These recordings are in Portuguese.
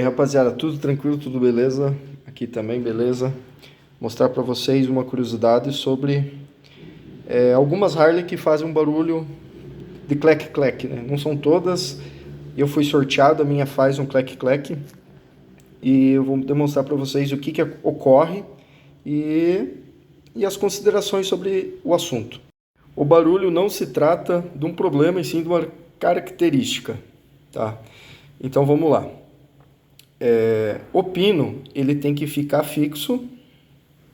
rapaziada, tudo tranquilo, tudo beleza? Aqui também beleza. Mostrar para vocês uma curiosidade sobre algumas Harley que fazem um barulho de clec-clec, né? Não são todas, eu fui sorteado, a minha faz um clec-clec. E eu vou demonstrar para vocês o que ocorre e as considerações sobre o assunto. O barulho não se trata de um problema, e sim de uma característica, tá? Então vamos lá. O pino, ele tem que ficar fixo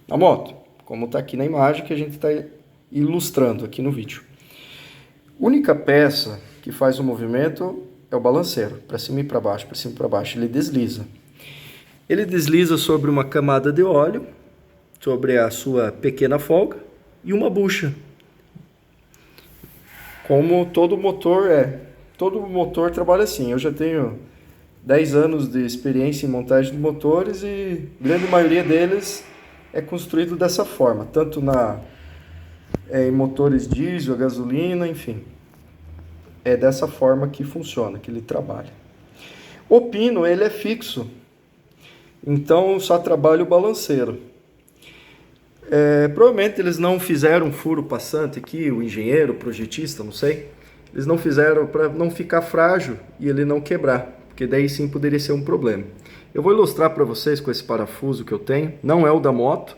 na moto, como está aqui na imagem que a gente está ilustrando aqui no vídeo. Única peça que faz o movimento é o balanceiro, para cima e para baixo, para cima e para baixo. Ele desliza. Ele desliza sobre uma camada de óleo, sobre a sua pequena folga e uma bucha. Como todo motor Todo motor trabalha assim. Eu já tenho 10 anos de experiência em montagem de motores e a grande maioria deles é construído dessa forma, tanto em motores diesel, gasolina, enfim. É dessa forma que funciona, que ele trabalha. O pino, ele é fixo, então só trabalha o balanceiro. Provavelmente eles não fizeram um furo passante aqui, o engenheiro, o projetista, não sei. Eles não fizeram para não ficar frágil e ele não quebrar, porque daí sim poderia ser um problema. Eu vou ilustrar para vocês com esse parafuso que eu tenho, não é o da moto,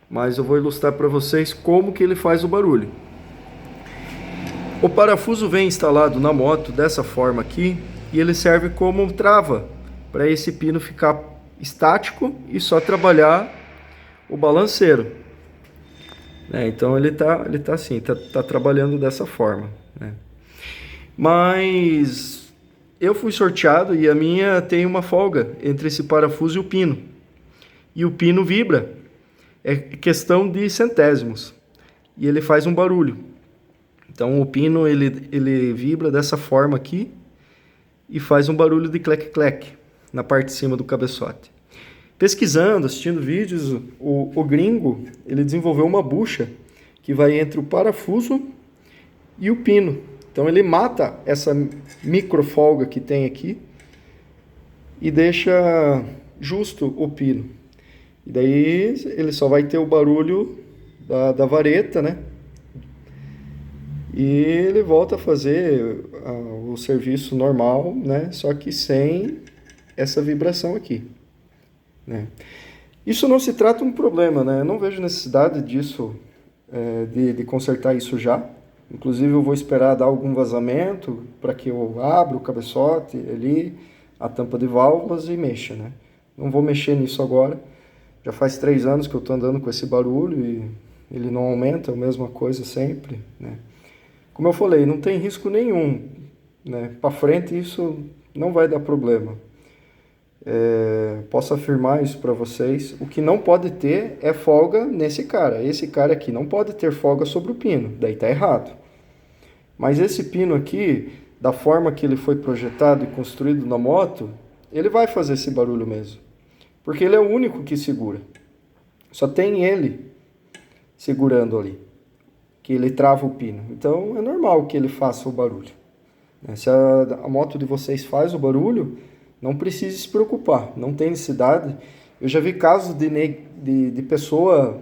mas eu vou ilustrar para vocês como que ele faz o barulho. O parafuso vem instalado na moto dessa forma aqui e ele serve como trava para esse pino ficar estático e só trabalhar o balanceiro. Então ele tá assim, tá trabalhando dessa forma, né? Mas eu fui sorteado e a minha tem uma folga entre esse parafuso e o pino. E o pino vibra. É questão de centésimos. E ele faz um barulho. Então o pino ele vibra dessa forma aqui e faz um barulho de clec-clec na parte de cima do cabeçote. Pesquisando, assistindo vídeos, o gringo ele desenvolveu uma bucha que vai entre o parafuso e o pino. Então ele mata essa micro folga que tem aqui e deixa justo o pino. E daí ele só vai ter o barulho da vareta, né? E ele volta a fazer o serviço normal, né? Só que sem essa vibração aqui, né? Isso não se trata de um problema, né? Eu não vejo necessidade disso, de consertar isso já. Inclusive eu vou esperar dar algum vazamento para que eu abra o cabeçote ali, a tampa de válvulas e mexa, né? Não vou mexer nisso agora. Já faz 3 anos que eu estou andando com esse barulho e ele não aumenta, é a mesma coisa sempre, né? Como eu falei, não tem risco nenhum, né? Para frente isso não vai dar problema. Posso afirmar isso para vocês. O que não pode ter é folga nesse cara. Esse cara aqui não pode ter folga sobre o pino, daí tá errado. Mas esse pino aqui, da forma que ele foi projetado e construído na moto, ele vai fazer esse barulho mesmo. Porque ele é o único que segura. Só tem ele segurando ali, que ele trava o pino. Então é normal que ele faça o barulho. Se a moto de vocês faz o barulho, não precisa se preocupar, não tem necessidade. Eu já vi casos de pessoa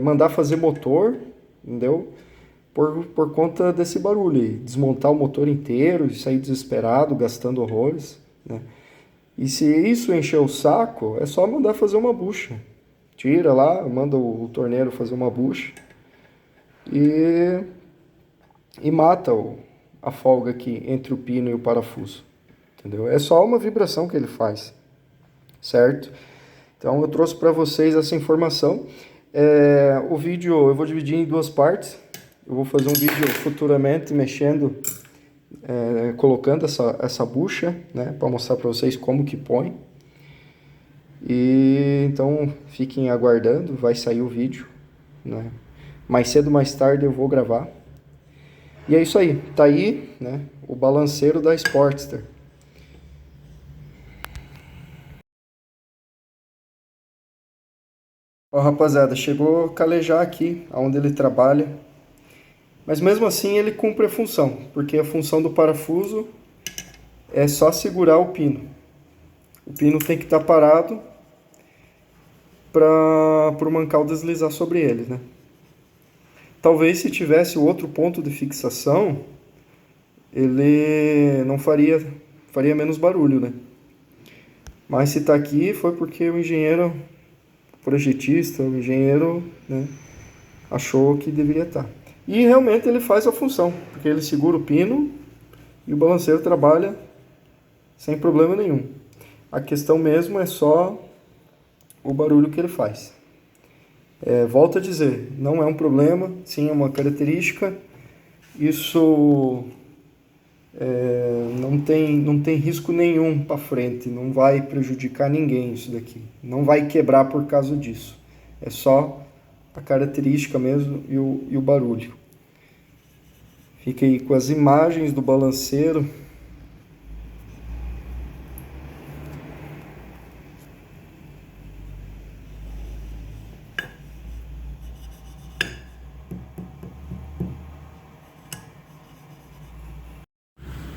mandar fazer motor, entendeu? Por conta desse barulho, e desmontar o motor inteiro e sair desesperado, gastando horrores, né? E se isso encher o saco, é só mandar fazer uma bucha. Tira lá, manda o torneiro fazer uma bucha e mata a folga aqui entre o pino e o parafuso. Entendeu? É só uma vibração que ele faz, certo? Então eu trouxe para vocês essa informação. O vídeo eu vou dividir em 2 partes. Eu vou fazer um vídeo futuramente mexendo, colocando essa bucha, né, para mostrar para vocês como que põe. E então fiquem aguardando, vai sair o vídeo, né? Mais cedo ou mais tarde eu vou gravar. E é isso aí, tá aí, né, o balanceiro da Sportster. Ó, rapaziada, chegou a calejar aqui, onde ele trabalha. Mas mesmo assim ele cumpre a função, porque a função do parafuso é só segurar o pino. O pino tem que estar parado para o mancal deslizar sobre ele, né? Talvez se tivesse outro ponto de fixação, ele não faria menos barulho, né? Mas se está aqui foi porque o engenheiro projetista, o engenheiro, né, achou que deveria estar. E realmente ele faz a função, porque ele segura o pino e o balanceiro trabalha sem problema nenhum. A questão mesmo é só o barulho que ele faz. Volto a dizer, não é um problema, sim é uma característica. Isso não tem risco nenhum para frente, não vai prejudicar ninguém isso daqui. Não vai quebrar por causa disso. É só a característica mesmo e o barulho. Fica aí com as imagens do balanceiro.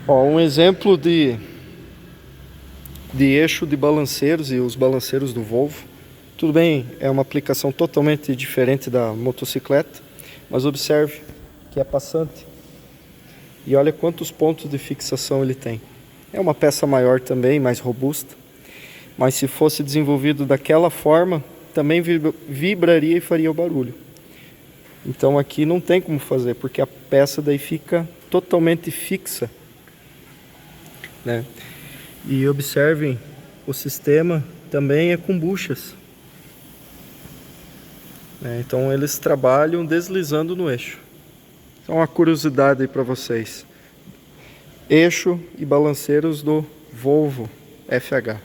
Ó, um exemplo de eixo de balanceiros e os balanceiros do Volvo. Tudo bem, é uma aplicação totalmente diferente da motocicleta, mas observe que é passante. E olha quantos pontos de fixação ele tem. É uma peça maior também, mais robusta, mas se fosse desenvolvido daquela forma, também vibraria e faria o barulho. Então aqui não tem como fazer, porque a peça daí fica totalmente fixa, né? E observem, o sistema também é com buchas, né? Então eles trabalham deslizando no eixo. Então uma curiosidade aí para vocês: eixo e balanceiros do Volvo FH.